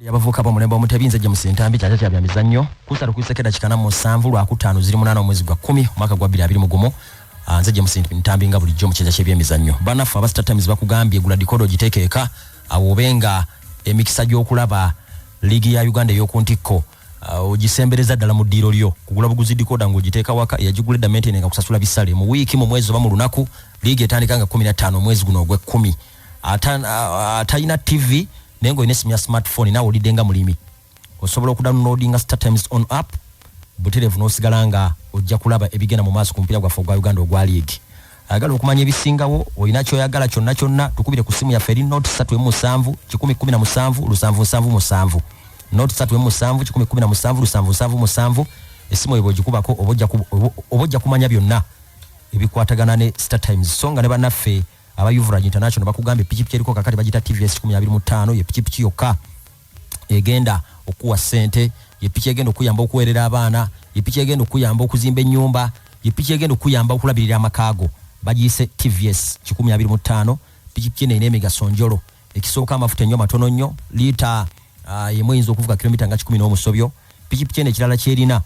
Yabavuka bamulemba omutebinze James Ntambi kyakya bya mizannyo kusatu kwisekeda kikana mu 7 lwa 5 ziri 8 omwezi gwa 10 mwaka gwa 2020 nze James Ntambi nga bulijjo mu kyakya bya mizannyo banafu aba Star Times bakugambye gula dikodo gitekeeka awobenga emikisa gy'okulaba ligi ya Uganda y'okuntiko ogisembereza ddala mu ddiiro lyo kugula buguzi dikoda ng'ogiteeka waka eyagigulidda maintenance nga kusasula bisale mu wiiki mu mwezi oba mu lunaku ligi etandika nga 15 omwezi guno ogwe 10 atayina TV nengo ine simu ya smartphone na olidenga mulimi osobola okudownloadinga Star Times on app buterevu n'osigalanga ojja kulaba ebigenda mu maaso ku mpira gwa Football Uganda ogwa league agala okumanya ebisingawo olina kyoyagala kyonna tukubire ku simu ya Ferry Note 37 1017 lusanvu Note 37 1017 lusanvu esimu ebo jikubako obojja kumanya byonna ebikwatagana ne Star Times songa ne banaffe aba Yuvrage International bakugambye pikipiki eriko kakati bagita TVS 125 ye pikipiki yokka egenda okuwa sente ye pikipiki egenda okuyamba okuwerera abaana ye pikipiki egenda okuyamba okuzimba ennyumba ye pikipiki egenda okuyamba okulabirira amakaago bagiyise TVS 125 pikipiki ene emigaso njolo ekisooka amafuta ennyo matono nnyo lita yemuyinza okuvuga kilomita nga 10 n'omusobyo pikipiki ene ekirala kyerina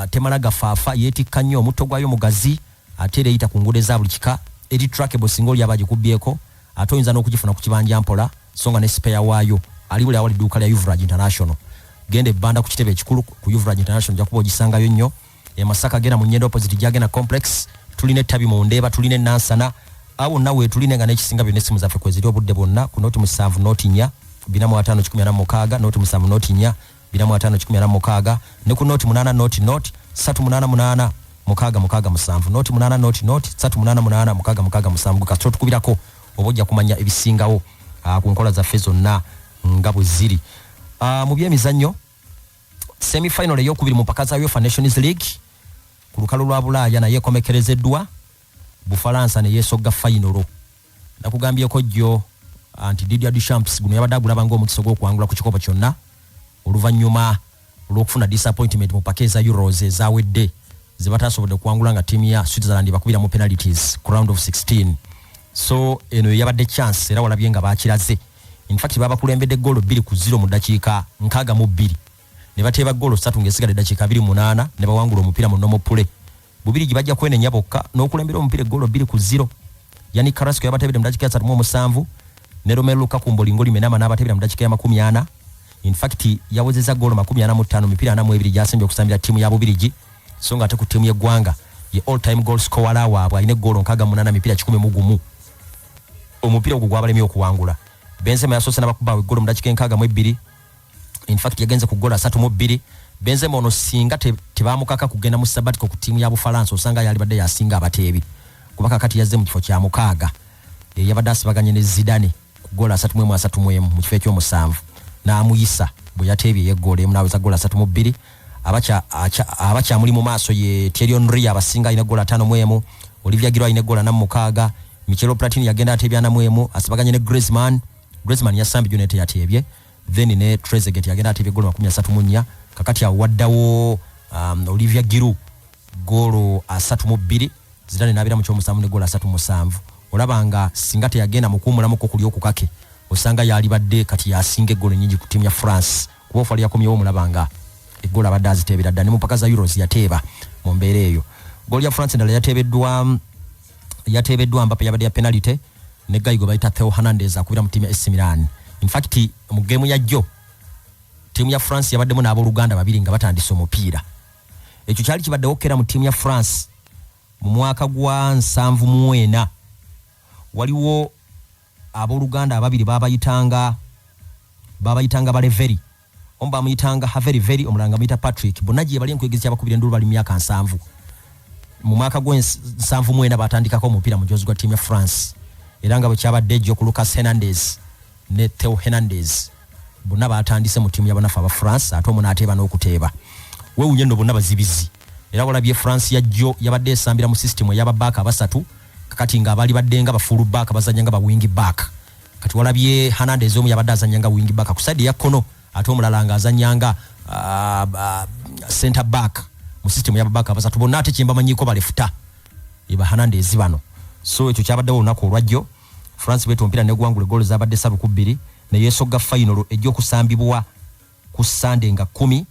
temala gafaafa yeetikka nnyo omutto gwayo mugazi ate era eyita ku nguudo eza buli kika eri trackable single yabaje kubyeko atoyinza n'okugifuna ku kibanja mpola songa ne spare waayo ali buli awali duuka lya Yuvrage International gende banda ku kitebe ekikulu ku Yuvrage International jakuba ogisangayo nnyo Masaka genda mu Nyendo opposite Jagena complex tuline tabi mu Ndeba tuline Nansana awo nawe tuline nga n'ekisinga byonna essimu zaffe kweziri obudde bwonna ku noti 7 noti 4 2516 noti 7 noti 4 2516 ne ku noti 8 noti 388 mukaga musanvu noti 8 noti 388 mukaga musanvu kasito tukubirako obojja kumanya ebisingawo ku nkola za fezo na ngabo ziri mu byemizannyo semi final ey'okubiri mu mpaka za UEFA Nations League ku lukalu lwa Bulaaya naye komekerezeddwa Bufalansa ne yeesogga final nakugambyeko jjo anti Didier Deschamps guno yabadde agulaba ng'omukisa gw'okuwangula ku kikopo kyonna oluvannyuma olw'okufuna disappointment mu mpaka eza Euros ezawedde zibatasobodde kuwangula nga timu ya Switzerland bakubira mu penalties ku round of 16 so eno yabadde chance era walabye nga bakiraze in fact babakulembedde goal 2-0 mu dakiika 62 ne bateeba goal 3 ngesigadde dakiika 28 ne bawangula omupiira mu nomo pule bubiri gibajja kwenenya bokka n'okulembera omupiira goal 2-0 yani Carrasco yabateebedde mu dakiika 37 ne Romelu Lukaku mbolingoli menama n'abateebera mu dakiika ya 40 in fact yawezeza goal 45 mipiira 42 gyasembye okusambira timu ya Bubirigi songa ate ku timu y'eggwanga ye all time goal scorer waabwe alina goal 68 mipiira 11 omupiira ogwo gwabalemye okuwangula Benzema yasoose n'abakuba goal mu dakiika 62 in fact yagenze ku goal 32 Benzema ono singa tebamukaka kugenda mu sabatiko ku timu ya Bufalansa osanga yali badde yasinga abateebi kubaka kati yazze mu kifo kya mukaaga yabadde asibaganye ne Zidane ku goal 33 mu kifo eky'omusanvu n'amuyisa bwe yateebye ye goal emu naweza goal 32 abacha muli mu maaso ye Thierry Henry abasinga ina goal 5 Olivier Giroud ina goal 4 Michel Platini yagenda atebya na mwemu asibaganye ne Griezmann yasambi United yatebye then ne Trezeguet yagenda atebye goal 34 kakati awaddawo Olivier Giroud goal 32 Zidane nabira mu kyomusanvu ne goal 37 olabanga singa teyagenda mukumulamu ko kuli okukake osanga yali badde kati yasinga goal nyingi ku timu ya France kuba ofali yakomyewo mulabanga egola abadde aziteebera ddala ne mu mpaka za Euros yateeba mu mbeera eyo goal ya France ndala yateebeddwa Mbappe yabadde ya penalty ne Gaigo bayita Theo Hernandez akubira mu timu ya AC Milan in fact mu game ya jjo timu ya France yabaddemu n'abooluganda babiri nga batandise omupiira ekyo kyali kibadde okera mu timu ya France mu mwaka gwa 79 waliwo abooluganda ababiri babayitanga Baleveri omba muyitanga Haveri omulanga muyita Patrick bonaji bali enkuyigizya bakubira endulu bali myaka 7 mu mwaka gwe 7 batandikako omupiira mu jozi gwa timu ya France era nga bwe kyabadde jjo ku Lucas Hernandez ne Theo Hernandez bonna batandise mu timu y'abanafu aba France ate omuna ateeba n'okuteeba weewunye nno bonna bazibizi era walabye France ya jjo yabadde esambira mu system ey'ababaaka abasatu kakati nga abali badde nga bafulu back bazanya nga ba wing back kati walabye Hernandez omu yabadde azanya nga wing back ku side ya kono ate omulala nga azanyanga center back mu system y'ababaaka abasatu bonna ate kyemba manyiko balefuta eba Hernandez bano so ekyo kyabaddewo olunaku olwajjo France beto mpira ne gwangule goal zabadde 7-2 ne yeesogga final ejjo kusambibwa ku Sunday nga 10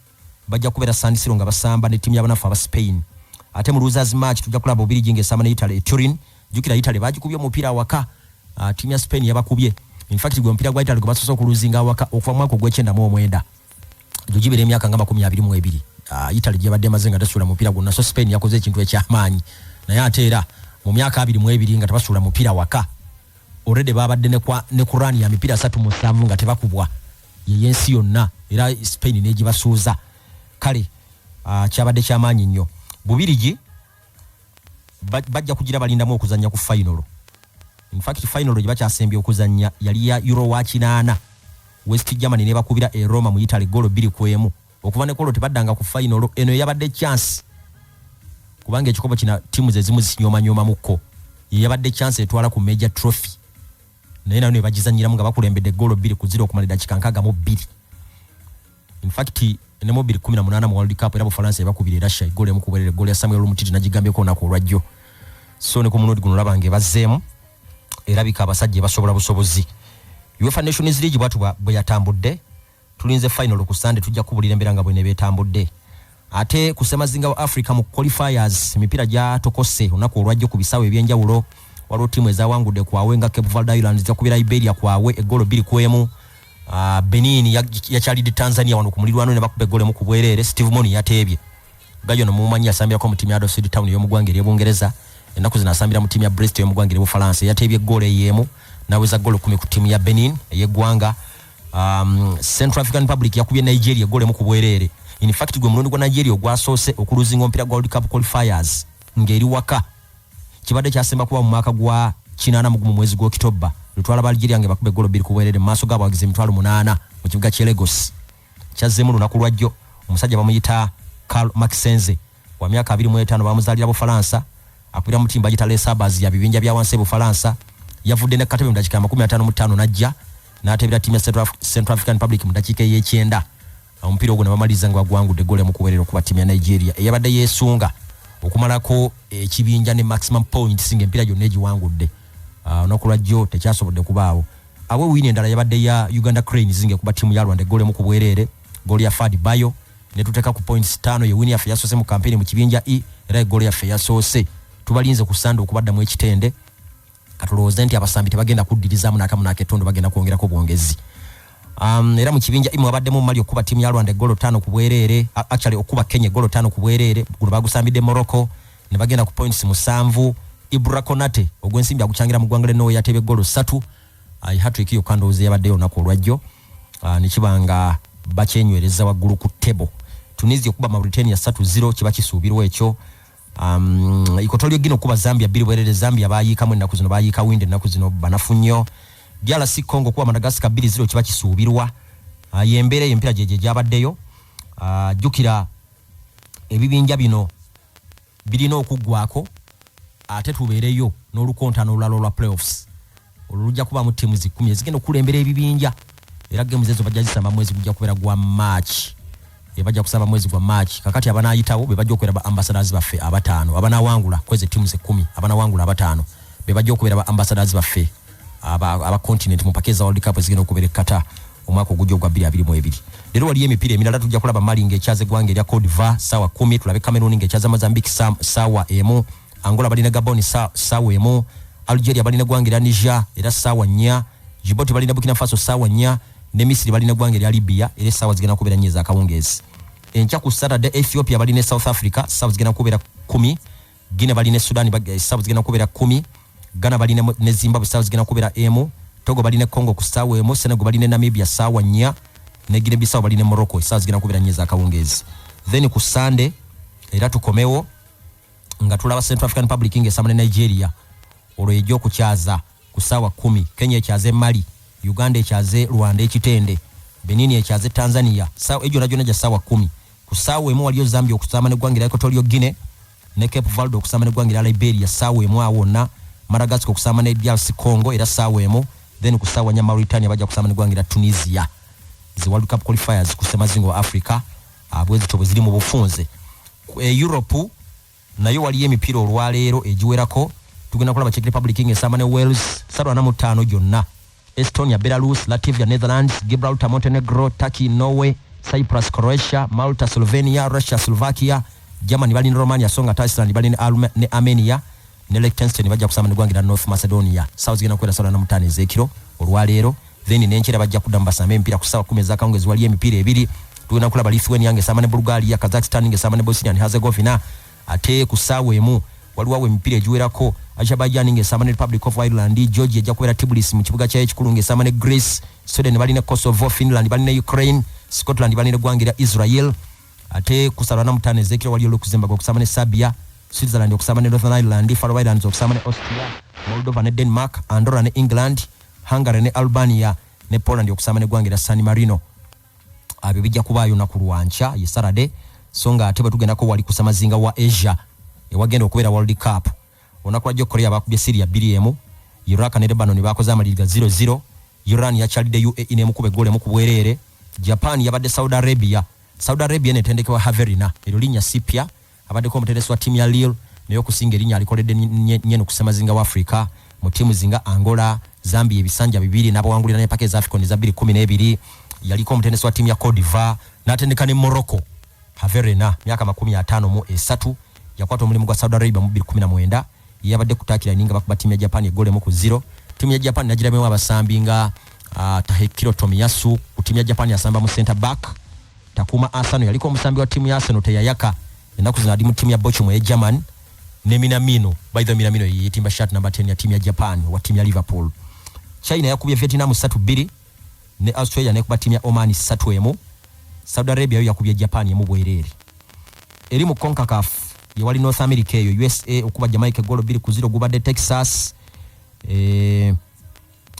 bajja kubera San Siro nga basamba ne timu y'abanafu aba Spain. Ate mu losers match tujja kulaba Ubirigi ngesamba ne Italy Turin. Jukira Italy bagikubye omupira waka timu ya Spain yabakubye. In fact gwe mpira gwa Italy gwe basoso kuluzinga waka okuva mu mwaka gw'ekyenda mu omwenda. Jujibere emyaka nga 22. Italy gye badde mazenga tasula mupira gonna so Spain yakoze ekintu ekyamaanyi. Naye ate era mu myaka 22 nga tabasula mupira waka. Already babadde ne Quran ya mipira 3 nga tebakubwa. Yensi yonna era Spain neji basuuza. Kale kyabadde kyamaanyi nnyo. Bubirigi bajja kugira balindamu okuzanya ku final. In fact final gye bakyasembye okuzanya yali ya Euro wa 8. West Germany ne bakubira e Roma mu Italy golo 2-1. Okuva ne kolo tebaddanga ku final eno yabadde chance. Kubanga ekikopo kina timu ze zimu zinyoma muko. Yabadde chance etwala ku major trophy. Naye nano bagizanyiramu nga bakulembedde golo 2-0 okumalira dakika 62. In fact ne mobile 18 mu World Cup era Bufaransa ebakubira Russia golo emukubirire golo ya Samuel Umtiti nagigambeko nako olwajjo. So ne ku munodi guno labange bazeemu era bika abasajja basobola busobozi. UEFA Nations League bwatu bwe yatambudde tulinze final ku Sunday tujja kubulira emberanga bwe ne betambudde. Ate kusema zinga wa Africa mu qualifiers emipira gya tokose onako olwajjo ku bisawe ebyenjawulo waliwo timu ezawangudde kwawe nga Cape Verde Islands zakubira Iberia kwawe egolo 2-1. Benin yachalide Tanzania wano ku mulirwano ne bakubbe gole mu kubwerere. Steve Moni yatebye gajo no mumanyi asambira ko mu timu ya Dosidi Town yo mu Gwangere y'Obungereza enaku zinasambira mu timu ya Brest yo mu Gwangere y'u France yatebye gole yemu naweza gole 10 ku timu ya Benin eyegwanga. Central African Republic yakubye Nigeria gole mu kubwerere. In fact gwe mulondo gwa Nigeria ogwasose okuluzinga ompira gwa World Cup qualifiers ngeri waka kibadde kyasemba kuba mu mwaka gwa 8 mu mwezi gwa October lutwala Algeria nge bakube golo 2 kubwerere maaso gabo agize mitwalo 8 mu kibuga kya Lagos kyazemu lunaku lwajjo. Omusajja bamuyita Karl Maxenze wa myaka 25 bamuzalira Bufaransa akubira mu timba gita Les Sabres ya bibinja bya wanse Bufaransa yavudde ne katebe mu dakika 55 najja n'atebera timu ya Central African Republic mu dakika y'ekyenda. Omupiira ogwo nabamaliza nga gwangudde gole mu kuberera okuba timu ya Nigeria eyabadde yesunga okumalako ekibinja ne maximum points singa empira gyonna egiwangudde. Nokulwajjo tekyasobodde kubaawo. Awe wini endala yabadde ya Uganda Cranes zinge kuba timu ya Rwanda gole mu kubwerere goli ya Fadi Bayo ne tuteka ku points 5 ye wini ya Yasose mu campaign mu kibinja era goli ya Yasose tubalinze ku Sande okubadda mu ekitende katulowooza nti abasambi tebagenda kuddirizamu n'akamu n'aketondo bagenda kwongerako bwongezi. Era mu kibinja imwe abaddemu Mali okuba timu ya Rwanda golo 5 ku bwerere actually okuba Kenya golo 5 ku bwerere guno bagusambidde Morocco ne bagenda ku points 7. Ibra Konate ogwensimbi aguchangira mu gwangale no yatebe golo 3 hat-trick yo kandoze yabaddeyo nako olwajjo nikibanga bakyenywereza waggulu ku table. Tunisia okuba Mauritania 3-0 kiba kisuubirwa ekyo. Equatorial Guinea okuba Zambia 2 bwerere Zambia bayiika mu ennaku zino bayiika winde ennaku zino banafu nnyo. DRC Congo kuba Madagascar 2-0 kiba kisuubirwa. Yembere empira jeje jabaddeyo. Jukira ebibinja bino birina okuggwako ate tubeereyo n'olukontano olulala lwa playoffs olujja kuba mu timu 10 ezigenda okulembera ebibinja era games ezo bajja zisamba mwezi gujja kubeera gwa March bajja kusamba mwezi gwa March kakati abanaayitawo be bajja okubeera ba ambassadors baffe abatano abanawangula kweze timu 10 abanawangula abatano be bajja okubeera ba ambassadors baffe aba continent mu pakeza World Cup ezigenda okubeera Qatar omwaka ogujja gwa 2022. Lero wali emipira emirala tujja kulaba Mali ng'ekyaze gwanga erya Cote d'Ivoire sawa 10 tulabe Cameroon ng'ekyaze Mozambique sawa 1 Angola balina Gabon sawa 1 Algeria balina gwanga erya Niger era sawa 4 Djibouti balina Burkina Faso sawa 4 ne Misiri balina gwanga erya Libya era sawa zigenda kubeera nyeza akawungezi. Enkya ku Saturday Ethiopia balina South Africa sawa zigenda kubeera 10 Guinea balina Sudan sawa zigenda kubeera 10 Ghana balina ne Zimbabwe sawa zigenda kubeera 1 Togo balina Congo ku sawa 1 Senegal balina Namibia sawa 4 ne Guinea Bissau balina Morocco sawa zigenda kubeera nyeza akawungezi. Then ku Sunday era tukomewo nga tulaba Central African Republic ngesamba ne Nigeria olwo ejjo kukyaza ku sawa 10 Kenya ekyaze Mali Uganda ekyaze Rwanda ekitende Benin ekyaze Tanzania sawa ejjo najjo najja sawa 10 ku sawa emu waliyo Zambia okusamba ne gwangira Equatorial Guinea ne Cape Verde okusamba ne gwangira Liberia sawa emu awonna Madagascar okusamba ne DRC Congo era sawa emu then ku sawa nya Mauritania bajja kusamba ne gwangira Tunisia. Zi World Cup qualifiers kusema zingo Africa abwezi tobo ziri mu bufunze. Europe nayo wali emipira olwaleero ejiwerako tugenda kulaba Czech Republic ngesamba ne Wales 35 jonna Estonia Belarus Latvia Netherlands Gibraltar Montenegro Turkey Norway Cyprus Croatia, Malta Slovenia, Russia Slovakia, Germany bali ne Romania, songa Iceland bali ne Armenia, ne Liechtenstein bajja kusama ne gwangira North Macedonia. South gina kwera sala na mutane zekiro olwaleero. Then nenchera bajja kudamba same empira kusawa 10 za kaongezi wali emipira ebiri. Tuina kulaba Lithuania yange sama ne Bulgaria, Kazakhstan nge sama ne Bosnia and Herzegovina. Ate kusawa emu waliwo emipira ejuwerako. Azerbaijan nge sama ne Republic of Ireland, Georgia ejja kwera Tbilisi mu kibuga kya ekikulu nge sama ne Greece, Sweden bali ne Kosovo, Finland bali ne Ukraine, Scotland bali ne gwangira Israel. Ate kusala na mutane zekiro wali olukuzemba okusama ne Serbia, Switzerland okusama ne Northern Ireland, Faroe Islands okusama ne Austria, Moldova ne Denmark, Andorra ne England, Hungary ne Albania, ne Poland okusama ne gwangira San Marino. Abibijja kubayo na kulwancha yesarade songa ate batugenda ko wali kusama zinga wa Asia ewagenda okubera World Cup. Onakwa jo Korea bakubye Syria 2-1, Iraq ne Lebanon bakoze amaliriga 0-0, Iran yachalide UAE ne mukube gole mu kubwerere, Japan yabadde Saudi Arabia ne tendekewa Haverina erolinya Sipia abadde ko mutendesi wa timu ya Lille neyo kusinga erinya alikoledde nyeno kusema zinga wa Africa mu timu zinga Angola, Zambia ebisanja 2 nabo wangulira ne Pakistan African za 2012 yaliko mutendesi wa timu ya Cote d'Ivoire natendeka ne Morocco. Haverina myaka 53 yakwata omulimu gwa Saudi Arabia mu 2019 yabadde kutakira ninga bakuba timu ya Japan egole mu ku 0. Timu ya Japan najirabe abasambi nga Tahekiro Tomiyasu ku timu ya Japan yasamba mu center back. Takuma Asano yaliko omusambi wa timu ya Arsenal teyayaka enaku zina mu timu ya Bochum ya German ne Minamino, by the Minamino yetimba shot number 10 ya timu ya Japan wa timu ya Liverpool. China yakubye Vietnam 3-2 ne Australia ne kuba timu ya Oman 3-1. Saudi Arabia yakubye Japan mu bwerere. Eri mu CONCACAF yawali North America eyo USA okuba Jamaica golo 2-0 gubadde Texas.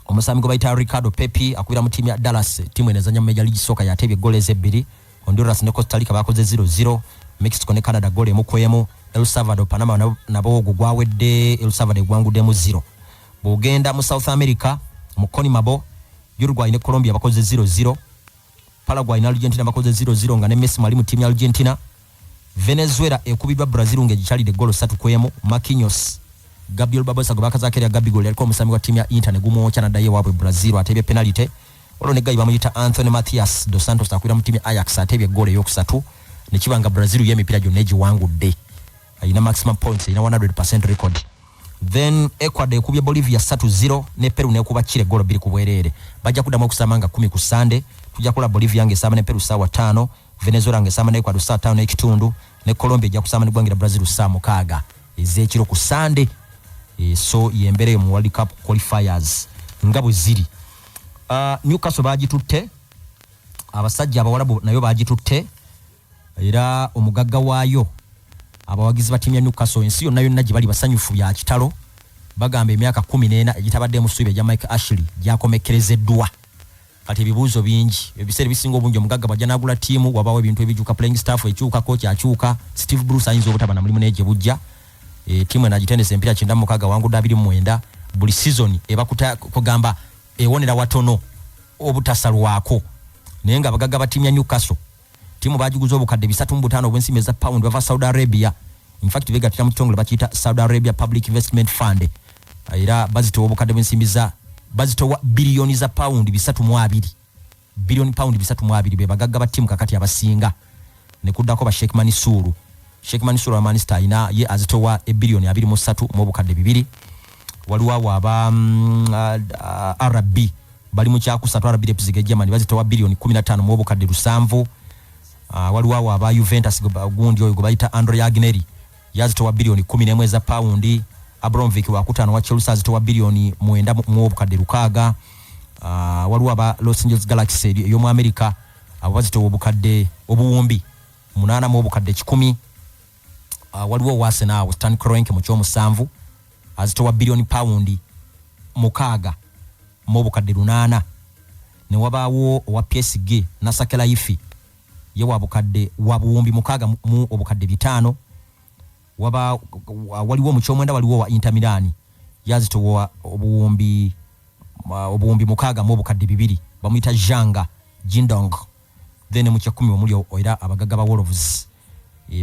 Omusambi go bayita Ricardo Pepi akubira mu timu ya Dallas, timu enezanya Major League Soccer yatebye gole ze2. Honduras ne Costa Rica bakoze 0-0, Mexico ne Canada gole mu kwemu, El Salvador Panama nabo gwawedde El Salvador gwangude mu 0. Bugenda mu South America mu Conmebol, Uruguay ne Colombia bakoze 0-0, Paraguay na Argentina bakoze 0-0 nga ne Messi mali mu timu ya Argentina. Venezuela ekubidwa Brazil nge gichalide golo 3 kwemu, Marquinhos Gabriel Barbosa gobakazakera Gabigol yaliko omusambi wa timu ya Inter ne gumwocha na daye wabwe Brazil atebye penalty. Olone gayi bamuyita Anthony Matias dos Santos akwira mu timu ya Ajax atebye gole yokusatu ne kibanga Brazil yemipira gyonna egiwangudde. Ayina maximum points, ina 100% record. Then Ecuador ekubye Bolivia 3-0 ne Peru ne kuba Chile golo 2 kubwerere. Bajja kudamu okusamanga 10 ku Sunday. Tujja kola Bolivia nge sama ne Peru sawa 5, Venezuela nge sama ne Ecuador sawa 5 ekitundu, ne Colombia ejja kusama ne gwangira Brazil sawa 6 ezekiro ku Sunday. So yembere mu World Cup qualifiers ngabo ziri. Newcastle bagitutte, abasajja abawalabu nayo bagitutte, era omugagga waayo abawagizi ba timu ya Newcastle ensi yonna yonna gibali basanyufu bya kitalo bagamba emyaka 14 egitabadde mu suibe ya Mike Ashley gyakomekerezeddwa. Kati ebibuuzo bingi, ebiseera bisinga obungi omugagga bajja nagula tiimu wabawo ebintu ebijuka, playing staff ekyuka, coach akyuka, Steve Bruce ayinza obutaba na mulimu neje bujja. Timu enagitendesa empira 96 wangu 29 buli season ebakuta kugamba ewonera watono obutasalwako naye nga abagagga ba timu ya Newcastle timu bagiguza obukadde 3.5 obwensimbi eza pound bava Saudi Arabia. In fact begatira mu kitongole bakiyita Saudi Arabia Public Investment Fund, era bazitowa obukadde bwensimbi za bazitowa billioni za pound 3.2 billion pound 3.2 be bagagga ba timu kakati abasinga ne kuddako ba Sheikh Mansour wa Manchester ina ye azitowa ebilioni 23 mu bukadde 2. Waliwo aba RB bali mu kyakusatu RB Leipzig Germany bazitowa bilioni 15 mu bukadde 7. Waliwo aba Juventus gundi oyo bayita Andrea Agnelli yazitowa bilioni 11 za pound. Abramovich wa kutano wa Chelsea azitowa bilioni 9 mu bukadde 6. Waliwo aba Los Angeles Galaxy yo mu America abazitowa obukadde obuwumbi 8 mu bukadde 10. Waliwo Arsenal Stan Kroenke mu kyomu 7 azitowa bilioni pound 6 mu bukadde 8. Ne wabaawo wa PSG na Sakela-Ifi ye wabukadde wabuwumbi 6 mu obukadde 5. Waliwo mu kyomwenda waliwo wa Inter Milan yazitowa obuwumbi 6 mu obukadde 2 bamuyita Janga Jindong. Then mu 10 omuli era abagagga ba Wolves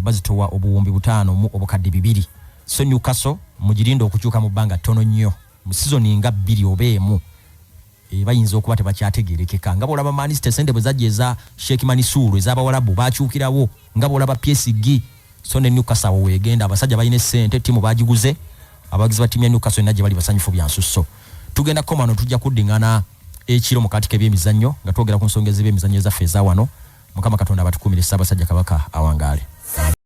bazitowa obuwumbi 5 mu obukadde 2. So Newcastle mujirindo okukyuka mu banga tono nnyo mu season nga 2 obeemu bayinza okuba tebakyategerekeka nga bolaba Manchester sente bwe zajjeza Sheikh Mansour ez'abawalabu bakyukirawo nga bolaba PSG so ne Newcastle wegenda abasajja bayine sente timu bagiguze abagizi ba timu ya Newcastle najje bali basanyufu bya nsusso tugenda komano tujja kuddingana ekiro mu katike by'emizannyo nga twogera ku nsonga z'ebyemizannyo ezaffe eza wano mukama katonda abatukumire Ssaabasajja Kabaka awangaale.